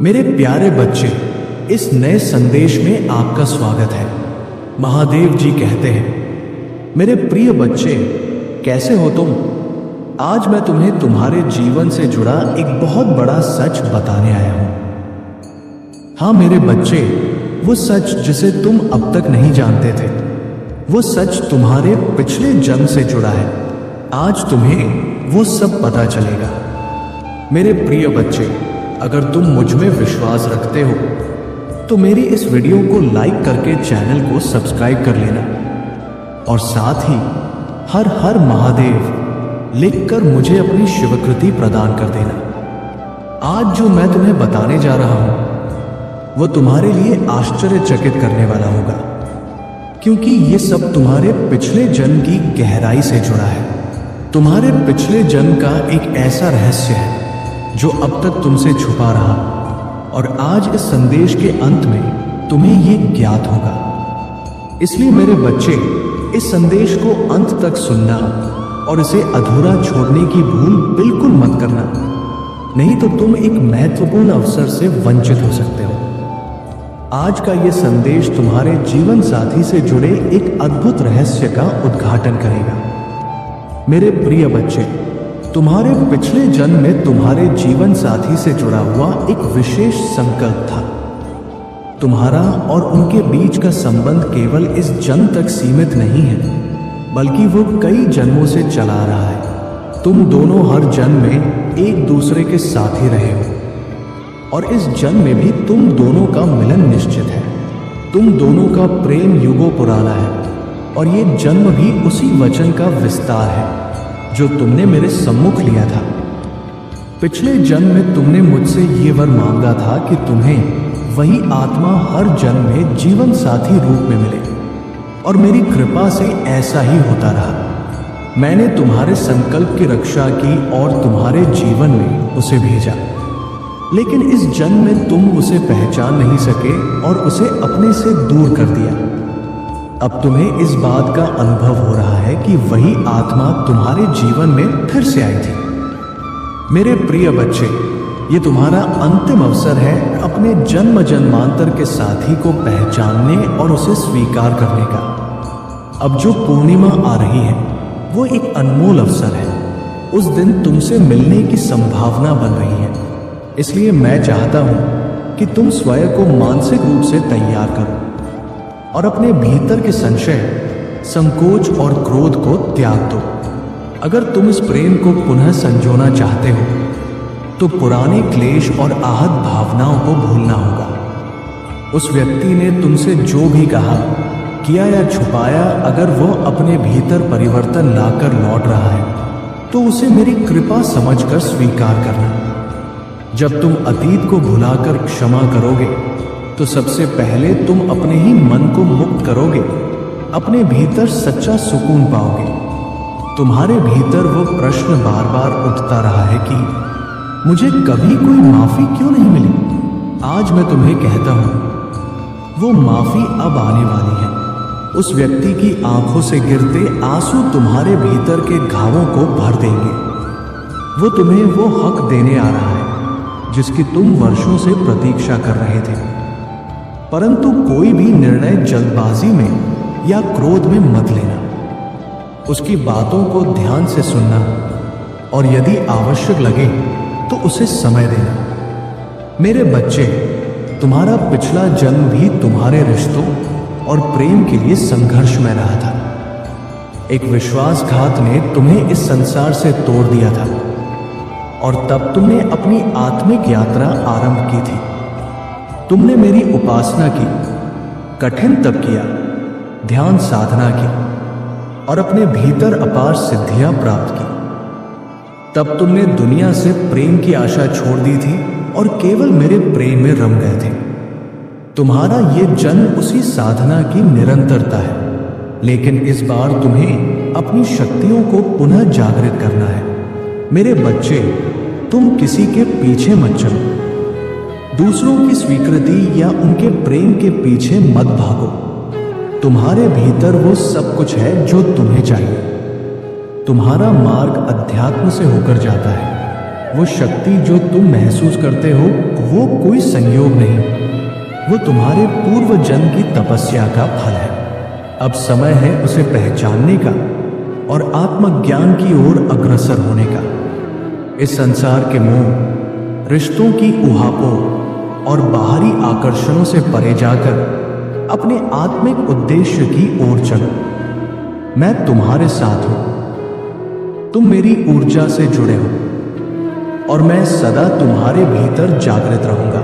मेरे प्यारे बच्चे, इस नए संदेश में आपका स्वागत है। महादेव जी कहते हैं, मेरे प्रिय बच्चे, कैसे हो तुम? आज मैं तुम्हें तुम्हारे जीवन से जुड़ा एक बहुत बड़ा सच बताने आया हूं। हाँ मेरे बच्चे, वो सच जिसे तुम अब तक नहीं जानते थे, वो सच तुम्हारे पिछले जन्म से जुड़ा है। आज तुम्हें वो सब पता चलेगा। मेरे प्रिय बच्चे, अगर तुम मुझ में विश्वास रखते हो तो मेरी इस वीडियो को लाइक करके चैनल को सब्सक्राइब कर लेना और साथ ही हर हर महादेव लिखकर मुझे अपनी शिवकृति प्रदान कर देना। आज जो मैं तुम्हें बताने जा रहा हूं वो तुम्हारे लिए आश्चर्यचकित करने वाला होगा, क्योंकि ये सब तुम्हारे पिछले जन्म की गहराई से जुड़ा है। तुम्हारे पिछले जन्म का एक ऐसा रहस्य है जो अब तक तुमसे छुपा रहा, और आज इस संदेश के अंत में तुम्हें ये ज्ञात होगा। इसलिए मेरे बच्चे, इस संदेश को अंत तक सुनना और इसे अधूरा छोड़ने की भूल बिल्कुल मत करना, नहीं तो तुम एक महत्वपूर्ण अवसर से वंचित हो सकते हो। आज का ये संदेश तुम्हारे जीवन साथी से जुड़े एक अद्भुत रहस्य का उद्घाटन करेगा। मेरे प्रिय बच्चे, तुम्हारे पिछले जन्म में तुम्हारे जीवन साथी से जुड़ा हुआ एक विशेष संकल्प था। तुम्हारा और उनके बीच का संबंध केवल इस जन्म तक सीमित नहीं है, बल्कि वो कई जन्मों से चला रहा है। तुम दोनों हर जन्म में एक दूसरे के साथी रहे हो, और इस जन्म में भी तुम दोनों का मिलन निश्चित है। तुम दोनों का प्रेम युगों पुराना है, और ये जन्म भी उसी वचन का विस्तार है जो तुमने मेरे सम्मुख लिया था। पिछले जन्म में तुमने मुझसे ये वर मांगा था कि तुम्हें वही आत्मा हर जन्म में जीवन साथी रूप में मिले, और मेरी कृपा से ऐसा ही होता रहा। मैंने तुम्हारे संकल्प की रक्षा की और तुम्हारे जीवन में उसे भेजा, लेकिन इस जन्म में तुम उसे पहचान नहीं सके और उसे अपने से दूर कर दिया। अब तुम्हें इस बात का अनुभव हो रहा है कि वही आत्मा तुम्हारे जीवन में फिर से आई थी। मेरे प्रिय बच्चे, ये तुम्हारा अंतिम अवसर है अपने जन्म जन्मांतर के साथी को पहचानने और उसे स्वीकार करने का। अब जो पूर्णिमा आ रही है वो एक अनमोल अवसर है। उस दिन तुमसे मिलने की संभावना बन रही है। इसलिए मैं चाहता हूं कि तुम स्वयं को मानसिक रूप से तैयार करो और अपने भीतर के संशय, संकोच और क्रोध को त्याग दो। अगर तुम इस प्रेम को पुनः संजोना चाहते हो तो पुराने क्लेश और आहत भावनाओं को भूलना होगा। उस व्यक्ति ने तुमसे जो भी कहा, किया या छुपाया, अगर वो अपने भीतर परिवर्तन लाकर लौट रहा है तो उसे मेरी कृपा समझकर स्वीकार करना। जब तुम अतीत को भुलाकर क्षमा करोगे तो सबसे पहले तुम अपने ही मन को मुक्त करोगे, अपने भीतर सच्चा सुकून पाओगे। तुम्हारे भीतर वो प्रश्न बार बार उठता रहा है कि मुझे कभी कोई माफी क्यों नहीं मिली। आज मैं तुम्हें कहता हूं, वो माफी अब आने वाली है। उस व्यक्ति की आंखों से गिरते आंसू तुम्हारे भीतर के घावों को भर देंगे। वो तुम्हें वो हक देने आ रहा है जिसकी तुम वर्षों से प्रतीक्षा कर रहे थे। परंतु कोई भी निर्णय जल्दबाजी में या क्रोध में मत लेना। उसकी बातों को ध्यान से सुनना, और यदि आवश्यक लगे तो उसे समय देना। मेरे बच्चे, तुम्हारा पिछला जन्म भी तुम्हारे रिश्तों और प्रेम के लिए संघर्ष में रहा था। एक विश्वासघात ने तुम्हें इस संसार से तोड़ दिया था, और तब तुमने अपनी आत्मिक यात्रा आरंभ की थी। तुमने मेरी उपासना की, कठिन तप किया, ध्यान साधना की, और अपने भीतर अपार सिद्धियां प्राप्त की। तब तुमने दुनिया से प्रेम की आशा छोड़ दी थी और केवल मेरे प्रेम में रम गए थे। तुम्हारा ये जन्म उसी साधना की निरंतरता है, लेकिन इस बार तुम्हें अपनी शक्तियों को पुनः जागृत करना है। मेरे बच्चे, तुम किसी के पीछे मत चलो, दूसरों की स्वीकृति या उनके प्रेम के पीछे मत भागो। तुम्हारे भीतर वो सब कुछ है जो तुम्हें चाहिए। तुम्हारा मार्ग अध्यात्म से होकर जाता है, वो शक्ति जो तुम महसूस करते हो वो कोई संयोग नहीं, वो तुम्हारे पूर्व जन्म की तपस्या का फल है। अब समय है उसे पहचानने का और आत्मज्ञान की ओर अग्रसर होने का। इस संसार के मोह, रिश्तों की उहापों और बाहरी आकर्षणों से परे जाकर अपने आत्मिक उद्देश्य की ओर चलो। मैं तुम्हारे साथ हूं, तुम मेरी ऊर्जा से जुड़े हो और मैं सदा तुम्हारे भीतर जागृत रहूंगा।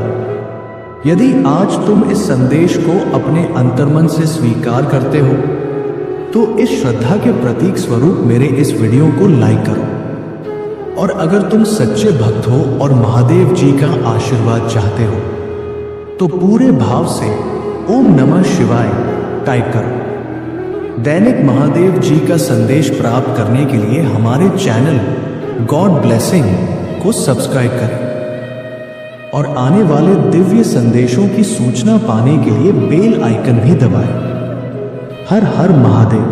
यदि आज तुम इस संदेश को अपने अंतर्मन से स्वीकार करते हो तो इस श्रद्धा के प्रतीक स्वरूप मेरे इस वीडियो को लाइक करो। और अगर तुम सच्चे भक्त हो और महादेव जी का आशीर्वाद चाहते हो तो पूरे भाव से ओम नमः शिवाय टाइप करो। दैनिक महादेव जी का संदेश प्राप्त करने के लिए हमारे चैनल गॉड ब्लेसिंग को सब्सक्राइब करें और आने वाले दिव्य संदेशों की सूचना पाने के लिए बेल आइकन भी दबाएं। हर हर महादेव।